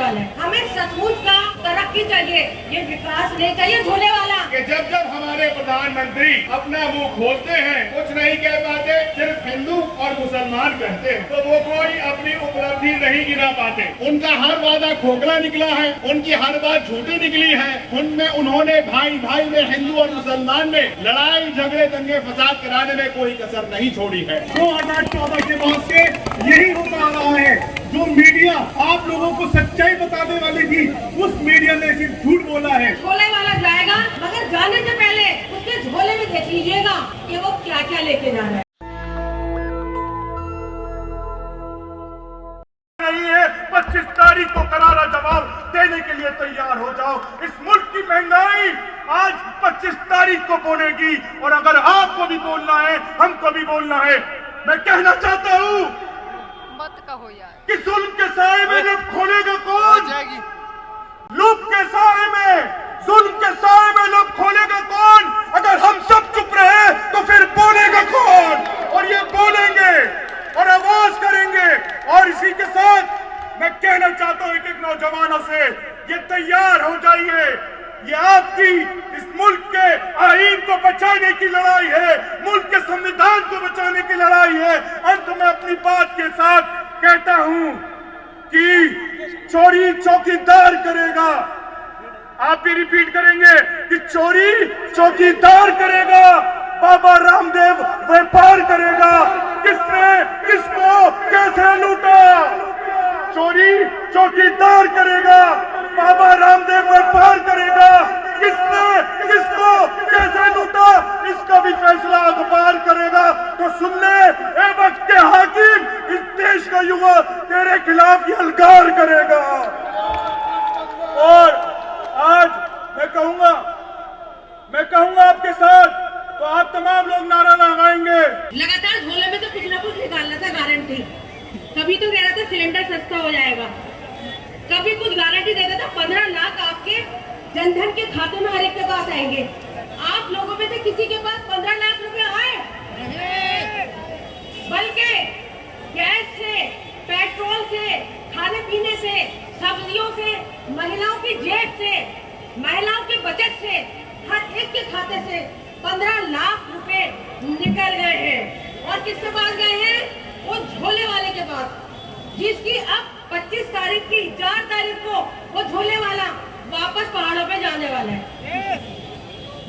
वाला है। हमें सचमुच का तरक्की चाहिए, ये विकास नहीं चाहिए झोले वाला। कि जब जब हमारे प्रधानमंत्री अपना मुंह खोलते हैं कुछ नहीं कह पाते, सिर्फ हिंदू और मुसलमान कहते हैं, तो वो कोई अपनी उपलब्धि नहीं गिना पाते। उनका हर वादा खोखला निकला है, उनकी हर बात झूठी निकली है। उनमें उन्होंने भाई भाई में, हिंदू और मुसलमान में लड़ाई झगड़े दंगे फसाद कराने में कोई कसर नहीं छोड़ी है। 2014 के बाद से यही होता आ रहा है। जो मीडिया आप लोगों को सच्चाई बताने वाली थी, उस मीडिया ने सिर्फ झूठ बोला है। झोले वाला जाएगा, मगर जाने से पहले उसके झोले में देख लीजिएगा कि वो क्या क्या लेके जा रहा है। 25 तारीख को करारा जवाब देने के लिए तैयार हो जाओ। इस मुल्क की महंगाई आज 25 तारीख को बोलेगी, और अगर आपको भी बोलना है, हमको भी बोलना है। मैं कहना चाहता हूँ मत कहो यार कि जुल्म के साए में लब खोलेगा कौन? लुप के साए में, जुल्म के साए में लब खोलेगा कौन? अगर हम सब चुप रहे तो फिर बोलेगा कौन? और ये बोलेंगे और आवाज करेंगे। और इसी के साथ मैं कहना चाहता हूं एक नौजवानों से, ये तैयार हो जाइए। ये आपकी इस मुल्क के आईन को बचाने की लड़ाई है, मुल्क के संविधान को बचाने की लड़ाई है। अंत में अपनी बात के साथ कहता हूं कि चोरी चौकीदार करेगा। आप भी रिपीट करेंगे कि चोरी चौकीदार करेगा, बाबा रामदेव व्यापार करेगा। किसने किसको कैसे लूटा? चोरी चौकीदार करेगा, बाबा रामदेव व्यापार करेगा। किसने किसको कैसे लूटा, इसका भी फैसला अखबार करेगा। तो सुन ले ए वक्त के हाकिम, इस देश का युवा तेरे खिलाफ यलगार करेगा। और आज मैं कहूंगा आपके साथ, तो आप तमाम लोग नारा लगाएंगे। लगातार झोले में तो कुछ ना कुछ निकालना था गारंटी। कभी तो कह रहा था सिलेंडर सस्ता हो जाएगा, कभी कुछ गारंटी देता था 15 लाख आपके जनधन के खाते में हर एक के पास आएंगे। आप लोगों में से किसी के पास 15 लाख रुपए आए? बल्कि गैस से, पेट्रोल से, खाने पीने से, सब्जियों से, महिलाओं की जेब से, महिलाओं की बचत से, हर एक के खाते से 15 लाख रुपए निकल गए हैं। और किसके पास गए हैं? वो झोले वाले के पास, जिसकी अब 25 तारीख की 4 तारीख को वो झोले वाला वापस पहाड़ों पे जाने वाला है।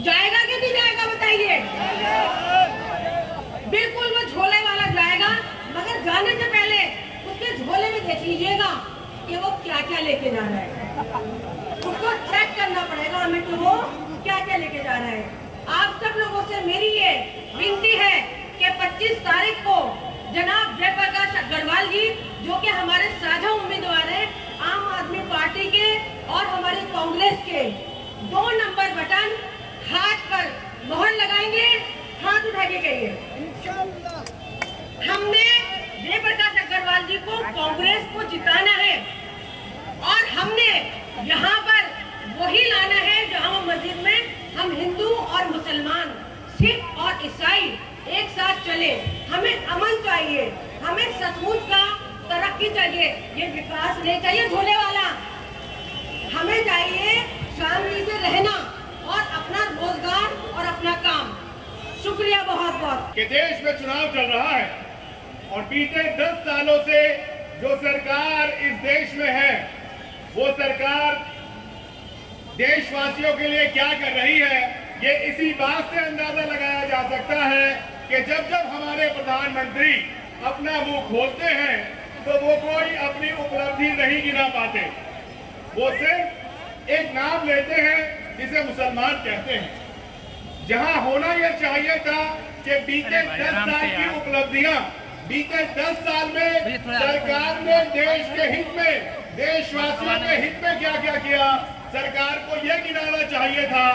जाएगा कि नहीं जाएगा बताइए? बिल्कुल वो झोले वाला जाएगा, मगर जाने से पहले उसके झोले में देख लीजिएगा कि वो क्या क्या लेके जा रहा है। उसको चेक करना पड़ेगा हमें कि वो क्या क्या लेके जा रहा है। आप सब लोगों से मेरी ये विनती है कि 25 तारीख को जनाब जयप्रकाश अग्रवाल जी, जो कि हमारे साझा उम्मीदवार हैं आम आदमी पार्टी के और हमारी कांग्रेस के, 2 नंबर बटन हाथ पर मोहर लगाएंगे। हाथ उठा के कहिए, हमने जयप्रकाश अग्रवाल जी को, कांग्रेस को जिताना है, और हमने यहाँ पर वही लाना है जहाँ मस्जिद में हम हिंदू और मुसलमान, सिख और ईसाई एक साथ चले। हमें अमन चाहिए, हमें सचमुच का तरक्की चाहिए, ये विकास नहीं चाहिए झोले वाला। हमें चाहिए शांति से रहना और अपना रोजगार और अपना काम। शुक्रिया बहुत बहुत। कि देश में चुनाव चल रहा है और बीते 10 सालों से जो सरकार इस देश में है, वो सरकार देशवासियों के लिए क्या कर रही है, ये इसी बात से अंदाजा लगाया जा सकता है कि जब जब हमारे प्रधानमंत्री अपना मुंह खोलते हैं तो वो कोई अपनी उपलब्धि नहीं गिना पाते। वो सिर्फ एक नाम लेते हैं जिसे मुसलमान कहते हैं, जहां होना यह चाहिए था कि बीते 10 साल की उपलब्धियां, बीते 10 साल में सरकार ने देश के हित में, देशवासियों के हित में क्या क्या किया, सरकार को यह गिनाना चाहिए था।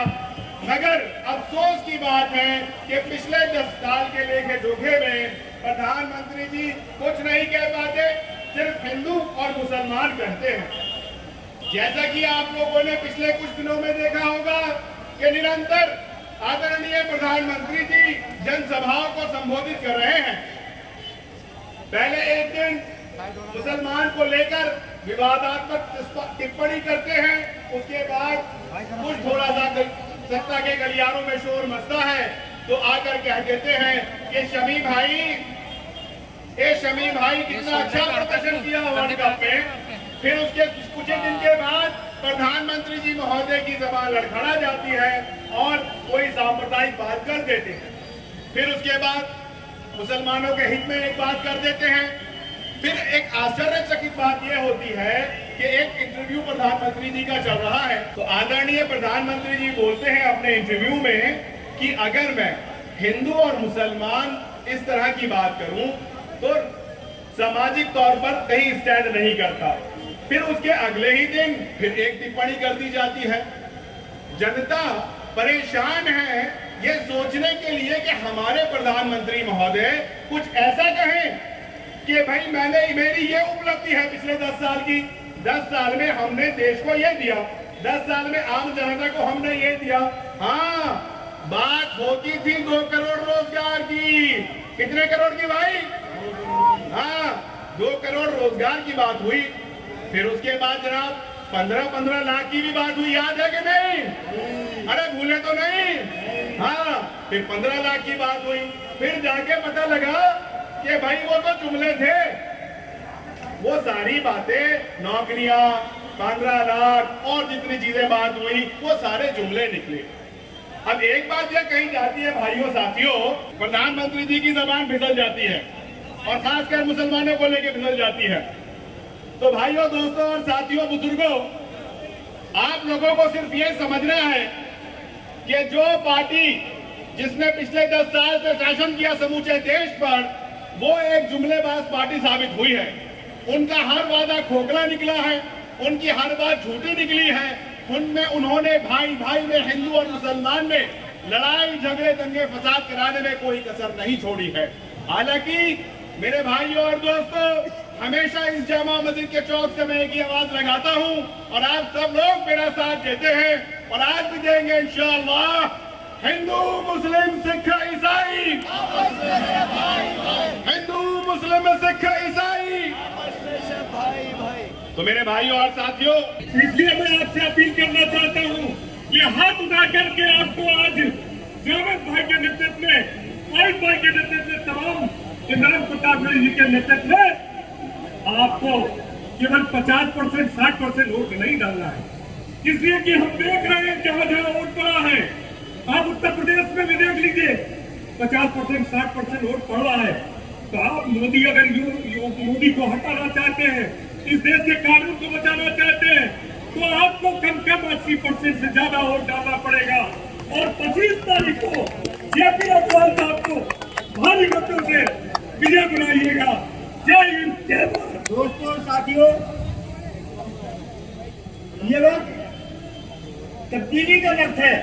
मगर अफसोस की बात है कि पिछले 10 साल के लेखे जोखे में प्रधानमंत्री जी कुछ नहीं कह पाते, सिर्फ हिंदू और मुसलमान कहते हैं। जैसा कि आप लोगों ने पिछले कुछ दिनों में देखा होगा कि निरंतर आदरणीय प्रधानमंत्री जी जनसभाओं को संबोधित कर रहे हैं। पहले एक दिन मुसलमान को लेकर विवादात्मक टिप्पणी करते हैं, उसके बाद कुछ थोड़ा सा सत्ता के गलियारों में शोर मचता है तो आकर कह देते हैं कि शमीम भाई कितना अच्छा प्रदर्शन किया वर्ल्ड कप में। फिर उसके कुछ दिन के बाद प्रधानमंत्री जी महोदय की जबान लड़खड़ा जाती है और कोई सांप्रदायिक बात कर देते हैं। फिर उसके बाद मुसलमानों के हित में एक बात कर देते हैं। फिर एक आश्चर्यचकित बात यह होती है कि एक इंटरव्यू प्रधानमंत्री जी का चल रहा है तो आदरणीय प्रधानमंत्री जी बोलते हैं अपने इंटरव्यू में कि अगर मैं हिंदू और मुसलमान इस तरह की बात करूं तो सामाजिक तौर पर कहीं स्टैंड नहीं करता। फिर उसके अगले ही दिन फिर एक टिप्पणी कर दी जाती है। जनता परेशान है ये सोचने के लिए कि हमारे प्रधानमंत्री महोदय कुछ ऐसा कहें कि भाई मेरी ये उपलब्धि है पिछले 10 साल की। 10 साल में हमने देश को ये दिया, 10 साल में आम जनता को हमने ये दिया। हाँ, बात होती थी 2 करोड़ रोजगार की। कितने करोड़ की भाई? हाँ, 2 करोड़ रोजगार की बात हुई। फिर उसके बाद जनाब 15-15 लाख की भी बात हुई, याद है कि नहीं? अरे भूले तो नहीं? हाँ, फिर 15 लाख की बात हुई। फिर जाके पता लगा कि भाई वो तो जुमले थे। वो सारी बातें, नौकरियां, 15 लाख और जितनी चीजें बात हुई वो सारे जुमले निकले। अब एक बात यह कही जाती है भाइयों साथियों, प्रधानमंत्री जी की जबान फिसल जाती है और खासकर मुसलमानों को लेकर फिसल जाती है। तो भाइयों, दोस्तों और साथियों, बुजुर्गों, आप लोगों को सिर्फ ये समझना है कि जो पार्टी जिसने पिछले 10 साल से शासन किया समूचे देश पर, वो एक जुमलेबाज पार्टी साबित हुई है। उनका हर वादा खोखला निकला है, उनकी हर बात झूठी निकली है। उनमें उन्होंने भाई भाई में, हिंदू और मुसलमान में लड़ाई झगड़े दंगे फसाद कराने में कोई कसर नहीं छोड़ी है। हालांकि मेरे भाइयों और दोस्तों, हमेशा इस जामा मस्जिद के चौक से मैं एक ही आवाज लगाता हूं और आप सब लोग मेरा साथ देते हैं और आज भी देंगे इंशाअल्लाह। हिंदू मुस्लिम सिख ईसाई, हिंदू मुस्लिम सिख ईसाई। तो मेरे भाइयों और साथियों, इसलिए मैं आपसे अपील करना चाहता हूं, ये हाथ उठा करके आपको आज जावेद भाई के नेतृत्व में, फाइज भाई के नेतृत्व में, तमाम इमरान प्रताप जी के नेतृत्व में आपको केवल 50%, 60% वोट नहीं डालना है। इसलिए कि हम देख रहे हैं जहां जहां वोट पड़ा है। आप उत्तर प्रदेश में भी देख लीजिए, 50%, 60% वोट पड़ रहा है। तो आप मोदी अगर मोदी को हटाना चाहते हैं, इस देश के कानून को बचाना चाहते हैं, तो आपको कम 80% से ज्यादा वोट डालना पड़ेगा। और 25 तारीख को जेपी अग्रवाल साहब को भारी मतों से विजय बनाइएगा। जय हिंद, जय भारत। दोस्तों और साथियों, ये लोग तब्दीली का वक्त है।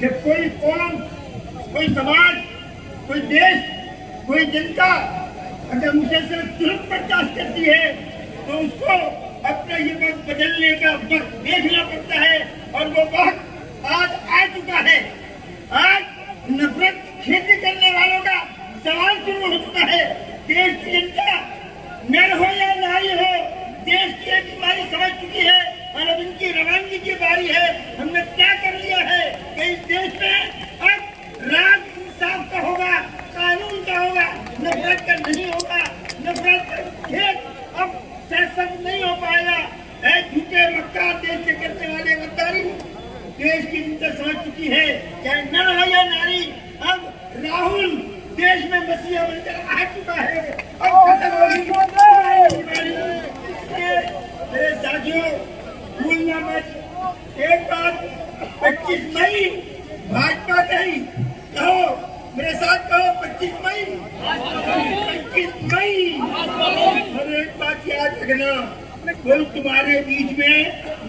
जब कोई कौम, कोई समाज, कोई देश, कोई जनता अगर मुझे सिर्फ तुरंत बर्दाश्त करती है तो उसको अपना ये वक्त बदलने का वक्त देखना पड़ता है। और वो वक्त आज आ चुका है। आज नफरत खेती करने वालों का सवाल शुरू हो चुका है। देश की जनता नर हो या नारी हो, देश की एक बीमारी समझ चुकी है और अब इनकी रवानगी की बारी है। हमने क्या कर लिया है कि इस देश में अब राज इंसाफ का होगा, कानून का होगा, नफरत का नहीं होगा। नफरत का खेत अब शासन नहीं हो पाएगा। झूठे मक्कार देश से करने वाले गद्दारी देश की जनता समझ चुकी है, चाहे नर हो या नारी। अब राहुल देश में मसीहा बनकर आ चुका है। अब खत्म होगी मेरे साथियों, भूलना मत एक बात, 25 मई भाजपा कही कहो, मेरे साथ कहो 25 मई, 25 मई। और एक बात याद रखना, कोई तुम्हारे बीच में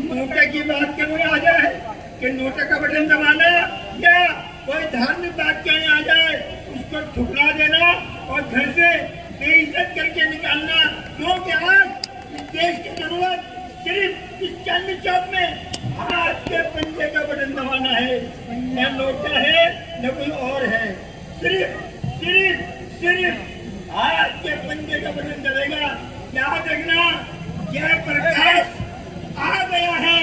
नोटा की बात करने आ जाए कि नोटा का बटन दबाना या कोई धार्मिक बात कहने आ जाए, उसको ठुकरा देना और घर से बेइज्जत करके निकालना। क्योंकि आज इस देश की जरूरत सिर्फ इस चांदनी चौक में हाथ के पंजे का बटन दबाना है। न नोटा है न कोई और है, सिर्फ आज के पंजे का बटन दबेगा, याद रखना जय प्रकाश आ गया है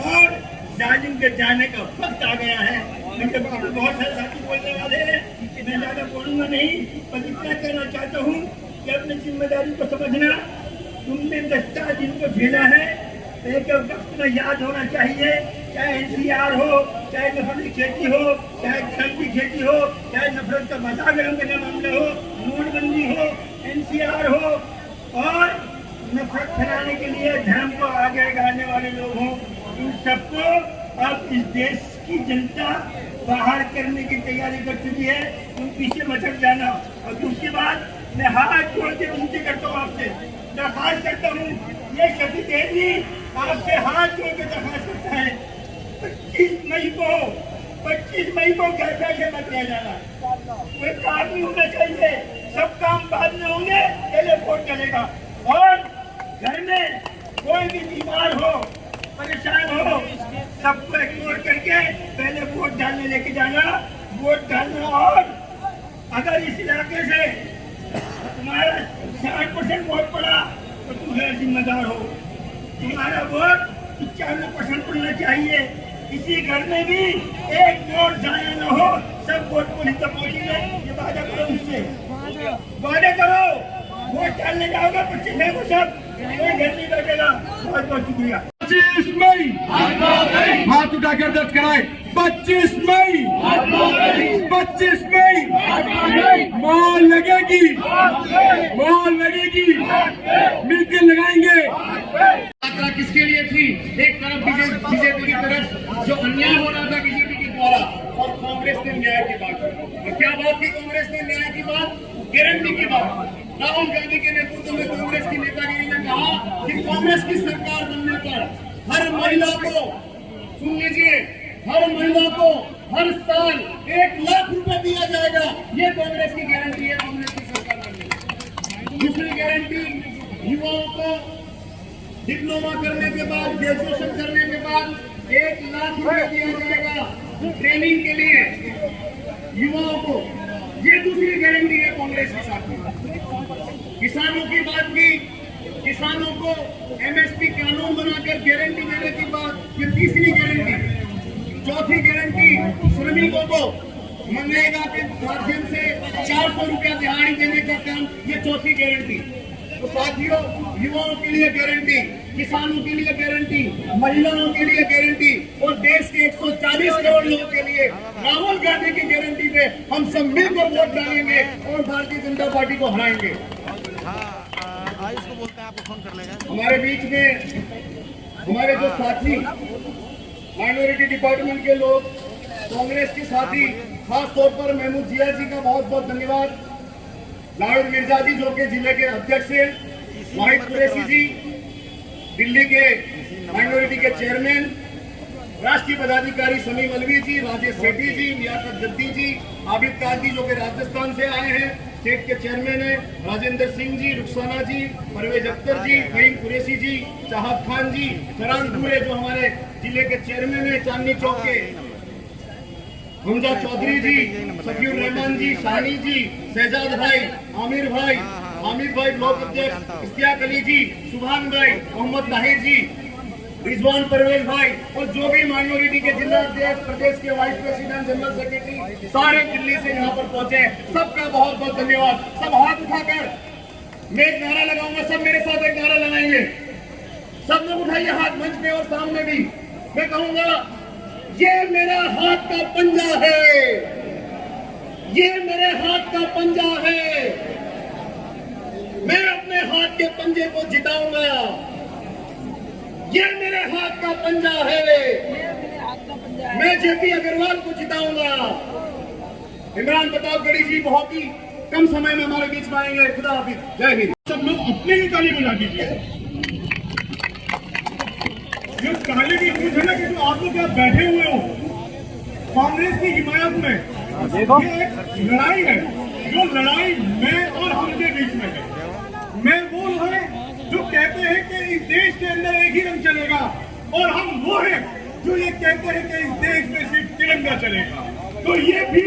और जालिम के जाने का वक्त आ गया है। मेरे बहुत सारे साथी बोलने वाले हैं, मैं ज्यादा बोलूंगा नहीं, पर इतना कहना चाहता हूँ कि अपनी जिम्मेदारी को समझना। तुमने 10 दिन को झेला है, एक वक्त में याद होना चाहिए, चाहे NCR हो, चाहे नफरत की खेती हो, चाहे धर्म की खेती हो, चाहे नफरत का मजाक करने का मामला हो, नोटबंदी हो, NCR हो और नफरत फैलाने के लिए धर्म को आगे लगाने वाले लोग हों, इन सबको अब इस देश की जनता बाहर करने की तैयारी कर चुकी है। तुम पीछे मत जाना। और दूसरी बात, मैं हाथ जोड़ के विनती करता हूँ आपसे, दरखास्त करता हूँ, ये शफी देवी आपसे हाथ जोड़ के दरखास्त करता है, 25 मई को घर से मत रह जाना। कोई काम नहीं होना चाहिए, सब काम बाद में होंगे, पहले वोट चलेगा। और घर में कोई भी बीमार हो, परेशान हो, सबको इग्नोर करके पहले वोट डालने लेके जाना, वोट डालना। और अगर इस इलाके से तुम्हारा 60% वोट पड़ा तो तुम जिम्मेदार हो। तुम्हारा वोट 95% पड़ना चाहिए। किसी घर में भी एक वोट जाया न हो, सब वोट पुलिस तक पहुंचेंगे। ये वादा करो मुझसे, वादा करो। वोट डालने जाओगे 25 मई को सब कोई घर नहीं बैठेगा। बहुत बहुत शुक्रिया। 25 मई हाथ उठाकर दर्ज कराए। 25 मई 25 मई मॉल लगेगी, मॉल लगेगी, मिलकर लगाएंगे। यात्रा किसके लिए थी? एक तरफ बीजेपी की तरफ जो अन्याय हो रहा था बीजेपी के द्वारा, और कांग्रेस ने न्याय की बात की। तो क्या बात की कांग्रेस ने? न्याय की बात, गारंटी की बात। राहुल गांधी के नेतृत्व में कांग्रेस की नेतागिरी ने कहा कि कांग्रेस की सरकार बनने पर हर महिला को, सुन लीजिए, हर महिला को हर साल 1 लाख रुपए दिया जाएगा। ये कांग्रेस की गारंटी है कांग्रेस की सरकार बनने। दूसरी गारंटी, युवाओं को डिप्लोमा करने के बाद, ग्रेजुएशन करने के बाद 1 लाख रुपए दिया जाएगा ट्रेनिंग के लिए युवाओं को। ये दूसरी गारंटी है कांग्रेस के साथ में। किसानों की बात की, किसानों को MSP कानून बनाकर गारंटी देने की बात, ये तीसरी गारंटी। चौथी गारंटी, श्रमिकों को मनरेगा के माध्यम से 400 रुपया दिहाड़ी देने का काम, ये चौथी गारंटी। तो साथियों, युवाओं के लिए गारंटी, किसानों के लिए गारंटी, महिलाओं के लिए गारंटी और देश के 140 करोड़ लोगों के लिए राहुल गांधी की गारंटी पे हम सब मिलकर वोट डालेंगे और भारतीय जनता पार्टी को हराएंगे। हमारे बीच में हमारे जो साथी माइनॉरिटी डिपार्टमेंट के लोग, कांग्रेस के साथी, खास तौर पर महमूद जिया जी का बहुत बहुत धन्यवाद। लाहिद मिर्जा जी जो कि जिले के अध्यक्ष हैं, वाहिद कुरैशी जी दिल्ली के माइनॉरिटी के चेयरमैन, राष्ट्रीय पदाधिकारी समीम अलवी जी, राजेश सेठी जी, लियाकत जद्दी जी, आबिद काजी जो कि राजस्थान से आए हैं, स्टेट के चेयरमैन है, राजेंद्र सिंह जी, रुखसाना जी, परवेज अख्तर जी, फहीम कुरैशी जी, चाहत खान जी, फरहान दूरे जो हमारे जिले के चेयरमैन है, चांदनी चौक के हमजा चौधरी जी, सफीउर रहमान जी, शानी जी, शहजाद भाई, आमिर भाई, हामिद भाई ब्लॉक अध्यक्ष, इश्तियाक अली जी, सुभान भाई, मोहम्मद ताहिर जी, रिजवान परवेज भाई और जो भी माइनॉरिटी के जिला अध्यक्ष, प्रदेश के वाइस प्रेसिडेंट, जनरल सेक्रेटरी, सारे दिल्ली से यहाँ पर पहुंचे, सबका बहुत बहुत धन्यवाद। सब हाथ उठाकर मैं एक नारा लगाऊंगा, सब मेरे साथ एक नारा लगाएंगे। सब लोग उठाइए हाथ मंच में और सामने भी। मैं कहूंगा, ये मेरा हाथ का पंजा है, ये मेरे हाथ का पंजा है, मैं अपने हाथ के पंजे को जिताऊंगा। ये मेरे हाथ का पंजा है, मैं जेपी अग्रवाल को जिताऊंगा। इमरान प्रतापगढ़ी जी बहुत ही कम समय में हमारे बीच में आएंगे। खुदा हाफिज, जय हिंद। सब लोग अपने ही ताली बजा दीजिए। जो ताली की चीज है ना कि जो आप लोग यहाँ बैठे हुए हो कांग्रेस की हिमायत में, ये एक लड़ाई है। जो लड़ाई मैं और हम के बीच में है। मैं वो है जो कहते हैं कि इस देश के अंदर एक ही रंग चलेगा, और हम वो हैं जो ये कहते हैं कि इस देश में सिर्फ तिरंगा चलेगा। तो ये भी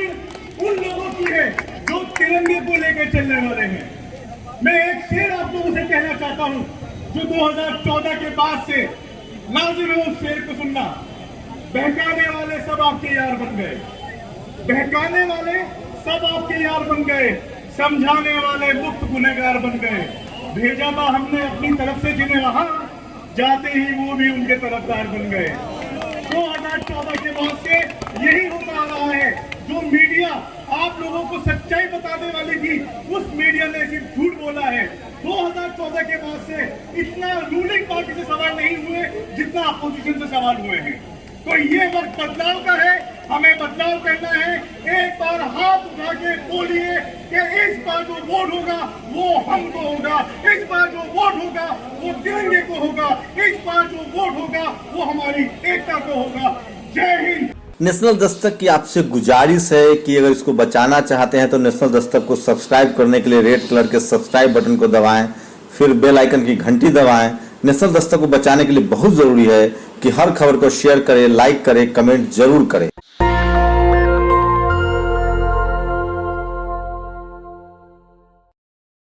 उन लोगों की है जो तिरंगे को लेकर चलने वाले हैं। मैं एक शेर आप लोगों से कहना चाहता हूं जो 2014 के बाद से लाजिम है उस शेर को सुनना। बहकाने वाले सब आपके यार बन गए, बहकाने वाले सब आपके यार बन गए, समझाने वाले मुफ्त गुनहगार बन गए। भेजा था हमने अपनी तरफ से जिन्हें वहां जाते ही वो भी उनके तरफदार बन गए। 2014 के बाद से यही होता आ रहा है। जो मीडिया आप लोगों को सच्चाई बताने वाली थी उस मीडिया ने सिर्फ झूठ बोला है। 2014 के बाद से इतना रूलिंग पार्टी से सवाल नहीं हुए जितना अपोजिशन से सवाल हुए हैं। तो ये वक्त बदलाव का है, हमें बदलाव करना है। एक बार हाथ उठा के बोलिए कि इस बार जो वोट होगा वो हमको होगा, इस बार जो वोट होगा वो तिरंगे को होगा, इस बार जो वोट होगा वो हमारी एकता को होगा। जय हिंद। नेशनल दस्तक की आपसे गुजारिश है कि अगर इसको बचाना चाहते हैं तो नेशनल दस्तक को सब्सक्राइब करने के लिए रेड कलर के सब्सक्राइब बटन को दबाएं, फिर बेल आइकन की घंटी दबाएं। नेशनल दस्तक को बचाने के लिए बहुत जरूरी है कि हर खबर को शेयर करें, लाइक करें, कमेंट जरूर करें।